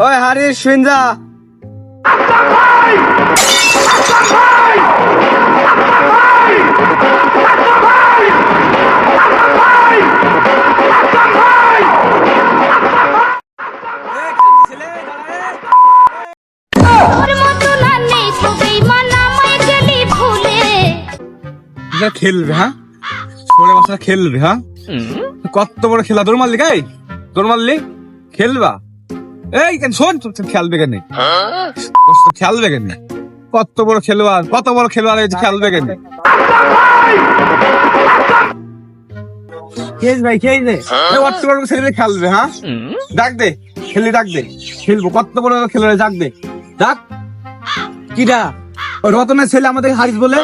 ওই হারিস শুনজা খেলবে হ্যাঁ ছোড়ে বাচ্চা খেলবে হ্যাঁ কত বড় খেলা দৌড় মারলি গাই দৌড় মারলি খেলবা এই কেন শোন খেলবে কেন খেলবে কেন কত বড় খেলোয়াড় খেলবে কেন ভাই ছেলে খেলবে হ্যাঁ ডাক দে ডাক দে খেলবো কত বড় খেলোয়াড় ডাক দে ডাক কিরা রতনের ছেলে আমাদের হারিস বলে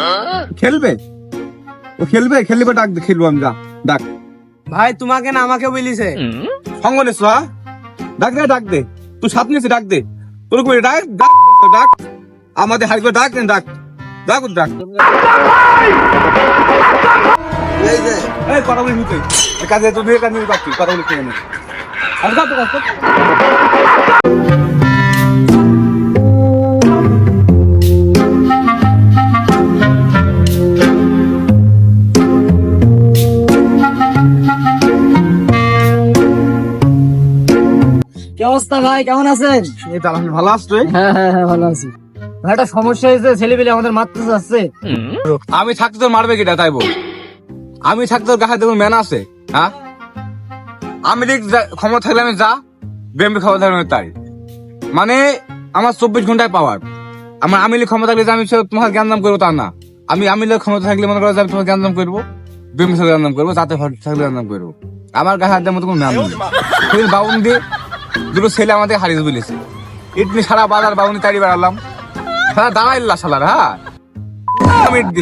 খেলবে ও খেলবে ডাক দে খেলবো আমি ডাক ভাই তোমাকে না আমাকে বলিছে সঙ্গ নিস ডাক দে তুই সাথ নিয়েছিস ডাক দে তোর ডাক ডাক আমাদের হারিস ডাক ডাক ডাক ডাক এই কথা বলি তুই কাজে তুই কাজে বাকি কথা বলি তুই আমি যা তো কাজ কি অবস্থা ভাই, কেমন আছেন? এই তো আলহামদুলিল্লাহ ভালো আছিস তুই? হ্যাঁ ভালো আছি ভাই। একটা সমস্যা হয়েছে, ছেলেপেলে আমাদের মারতে যাচ্ছে। আমি থাকতে তোর মারবে কিটা তাই বল? আমি থাকতে তোর গায়ে দেখুন ম্যান আছে হ্যাঁ? আমি দেখ ক্ষমতা থাকলে আমি যা বেম্বি ক্ষমতা থাকলে আমি তাই মানে আমার 24 ঘন্টায় পাওয়ার। আমার আমিলি ক্ষমতা থাকলে যে আমি তোমার জ্ঞান দাম করবো তা না। আমি আমিলের ক্ষমতা থাকলে মনে করো যে আমি তোমার জ্ঞান দাম করবো, বেম্বি থাকলে জ্ঞান দাম করবো, যাতে থাকলে জ্ঞান দাম করবো। আমার গায়ে হাত দেওয়ার মতো কোনো ম্যান নেই। বাউন দিয়ে দুটো ছেলে আমাদের হারিয়ে বলেছে, ইটনি সারা বাজার বাউনি তাড়ি বেড়ালাম। সারা দাঁড়াইল্লা সালার হ্যাঁ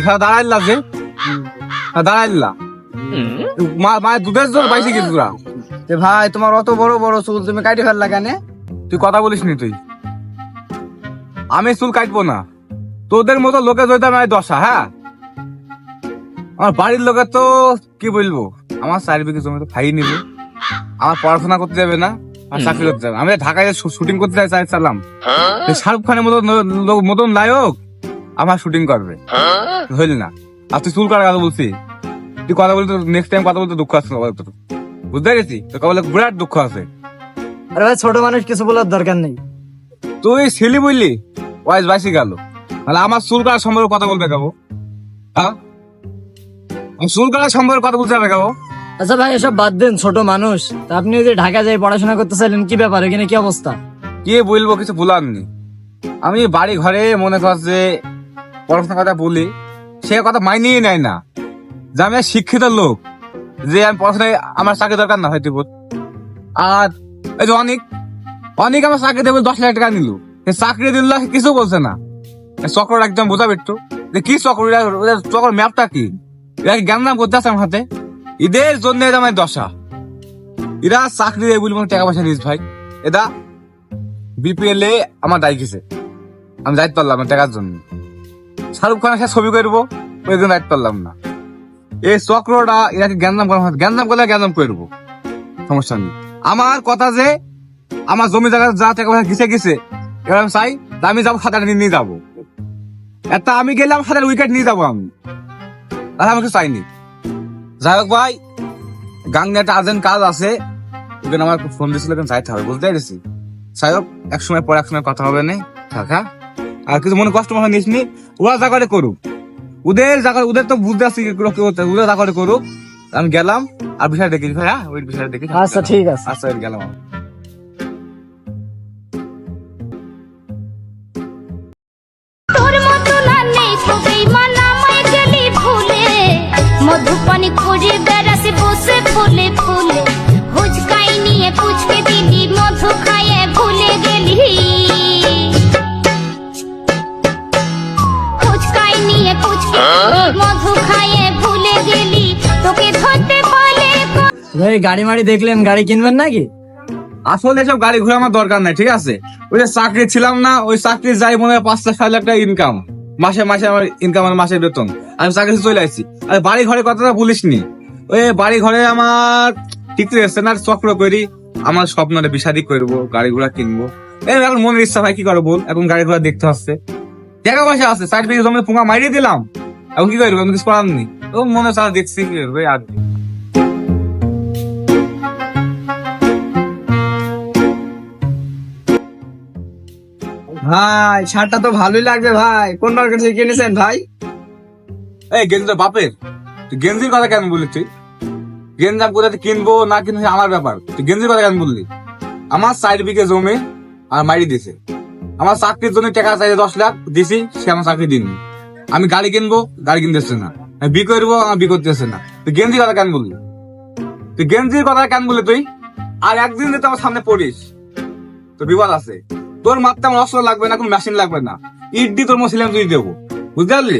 সারা দাঁড়াইল্লা যে দাঁড়াইল্লা মায়ের দুধের জোর পাইছি কিন্তু ভাই তোমার অত বড় বড় চুল, তুমি কাটি ফেললা কেন? তুই কথা বলিস নি তুই। আমি চুল কাটবো না, তোদের মতো লোকে যদি আমি দশা হ্যাঁ। আমার বাড়ির লোকের তো কি বলবো, আমার 4 বিঘে জমি তো খাইয়ে নিবে, আমার পড়াশোনা করতে যাবে না, আর চাকরি করতে যাবে। আমি ঢাকায় শুটিং করতে চাইছিলাম, শাহরুখ খানের মতন নায়ক আমার শুটিং করবে, হইল না। আর তুই চুল কাটার কথা বলছি, তুই কথা বলতে নেক্সট টাইম কথা বলতে দুঃখ আছে, বুঝতে গেছি তোর বলে বিরাট দুঃখ আছে। আরে ভাই ছোট মানুষ কিছু বলার দরকার নেই। তুই ছেলে বললি ওয়াইজ বাইসি গেল, তাহলে আমার চুল কাটার সম্পর্কে কথা বলবে গাবো হ্যাঁ? চুল কাটার সম্পর্কে কথা বলতে হবে গাবো। আচ্ছা ভাই এসব বাদ দেন, ছোট মানুষ। তা আপনি যে ঢাকা যাই পড়াশোনা করতে চাইলেন, কি ব্যাপার, এখানে কি অবস্থা? কি বলবো কিছু বলার নেই। আমি বাড়ি ঘরে মনে কর যে পড়াশোনার কথা বলি, সে কথা মাইনেই নেয় না যে আমি শিক্ষিত লোক, যে আমি পড়াশোনায় আমার চাকরি দরকার না হয়তো। আর এই যে অনেক আমার চাকরি দেবে 10 লাখ টাকা নিল, চাকরি দিল কিছু বলছে না। চক্র একদম বোঝাবে একটু যে কি চক্র, চক্র ম্যাপটা কি, এরা জ্ঞান দাম করতে আছে আমার হাতে। এদের জন্য আমার দশা, এরা চাকরি দেয় বলে টাকা পয়সা দিস ভাই। এটা বিপিএল এ আমার দায় গেছে, আমি যাইতে পারলাম না টাকার জন্য। শাহরুখ খানের সাথে ছবি করবো, ওই জন্য যাইতে পারলাম না। এই চক্রটা এরাকে জ্ঞান দাম করলে জ্ঞান দাম করবো, সমস্যা নেই। আমার কথা যে আমার জমি জায়গা যা টাকা পয়সা গেছে এবার আমি চাই আমি যাবো 7-8 দিন নিয়ে যাবো। একটা আমি গেলাম 7 উইকেট নিয়ে যাবো আমি, তাহলে আমাকে চাইনি। যাই হোক ভাই, গাঙ্গে একটা আর্জেন্ট কাজ আছে, ওখানে আমার ফোন দিয়েছিল, যাইতে হবে, বুঝতে পেরেছি। যাই হোক এক সময় পর এক সময় কথা হবে না থাকা, আর কিছু মনে কষ্ট মনে নিস নি। ওরা যা করে করুক, ওদের তো বুঝতে আসছি ওরা যা করে করুক। আমি গেলাম, আর বিষয় দেখি ভাই হ্যাঁ, ওই বিষয়টা দেখি। আচ্ছা ঠিক আছে, আচ্ছা গেলাম। মধুপানি খুঁজে বেড়াসে বসে ফুলে ফুলে, হুচকাই নিয়ে পুচকে দিলি, মধু খাইয়ে ভুলে গেলি, হুচকাই নিয়ে পুচকে মধু খাইয়ে ভুলে গেলি, তোকে ধরতে বলে। ভাই গাড়ি মাড়ি দেখলেন, গাড়ি কিনবেন নাকি? আসলে এসব গাড়ি ঘোড়া আমার দরকার নাই, ঠিক আছে? ওই যে চাকরি ছিলাম না, ওই চাকরি যাই মনে হয় 5-6 লাখ টাকা ইনকাম মাসে আমার ইনকাম, আমার মাসের বেতন। আমি চাকরি চলে আসছি, আর বাড়ি ঘরে কথাটা বলিস নি। ওই বাড়ি ঘরে আমার ঠিক আছে না, চক্র করি, আমার স্বপ্নটা বিষাদি করবো, গাড়ি ঘোড়া কিনবো। এখন মনের ইচ্ছা ভাই কি করো বল, এখন গাড়ি ঘোড়া দেখতে হচ্ছে, টাকা পয়সা আছে, সাইড থেকে জমি পুঙ্গা মারিয়ে দিলাম, এখন কি করবো, আমি কিছু করার নেই, তো মনে চাল দেখছি কি করবো আর কি। ভাই শার্টটা তো ভালোই লাগবে ভাই, কোন মার্কেট থেকে কিনেছেন ভাই? এই গেঞ্জি তো বাপের, তুই গেঞ্জির কথা কেন বললি? তুই গেঞ্জি আমি কোথায় কিনবো না কিনবো আমার ব্যাপার, তুই গেঞ্জির কথা কেন বললি? আমার 4 বিঘে জমি আর মারি দিছে, আমার চাকরির জন্য টাকা চাইছে 10 লাখ দিছি, সে আমার চাকরি দিননি। আমি গাড়ি কিনবো, গাড়ি কিনতেছে না, আমি বি করবো, আমার বি করতেছে না। তুই গেঞ্জির কথা কেন বললি? তুই গেঞ্জির কথা কেন বললি? তুই আর একদিন যদি আমার সামনে পড়িস তো বিপদ আছে। তোর মারতে আমার অস্ত্র লাগবে না, কোন মেশিন লাগবে না, ইট দি তোর মশিলাম তুই দেবো, বুঝতে পারলি?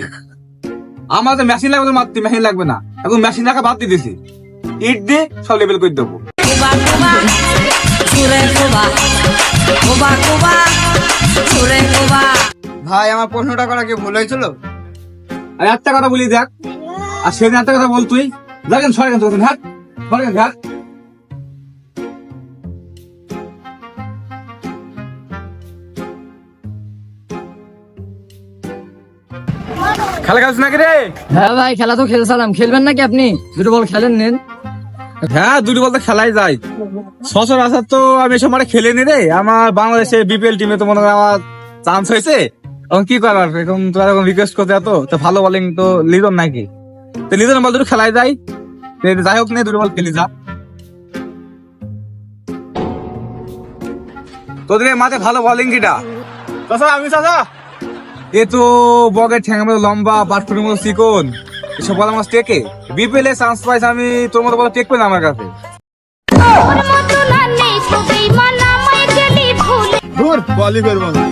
আমার তো মেশিন লাগবে, তোর মারতে মেশিন লাগবে না, এখন মেশিন রাখা বাদ দিয়ে দিছি, ইট দিয়ে সব লেভেল করে দেবো। ভাই আমার প্রশ্নটা করা কি ভুল হয়েছিল? আর একটা কথা বলি দেখ, আর সেদিন একটা কথা বল, তুই দেখেন সরেন তো, ঘাট সরেন ঘাট। খেলা খেলছ নাকি রে? হ্যাঁ ভাই খেলা তো খেলছিলাম, খেলবেন নাকি আপনি? দুটো বল খেলেন নেন। হ্যাঁ দুটো বলতে খেলাই যায়, সচরাচর তো আমি এসব মাঠে খেলিনি রে। আমার বাংলাদেশের বিপিএল টিমে তো মনে হয় আমার চান্স হয়েছে, এখন কি করার, এখন তোরা এখন রিকোয়েস্ট করতে এত তো ভালো বলিং তো লিজন নাকি, তো লিজন বল দুটো খেলাই যায়, যাই হোক নে দুটো বল খেলি যা। তোদের মাঠে ভালো বলিং কিটা? চাচা আমি চাচা, এ তো বগের ঠ্যাঙের মতো লম্বা, পাটফুটের মতো চিকন, এসব বল আমার টেকে, বিপিএল এ চান্স পাইছে, আমি তোর মতো বল টেক পেলাম আমার কাছে। ওর মতো না নেই তো বেইমান আমায় গেলি ভুলে দূর বলি করবো না।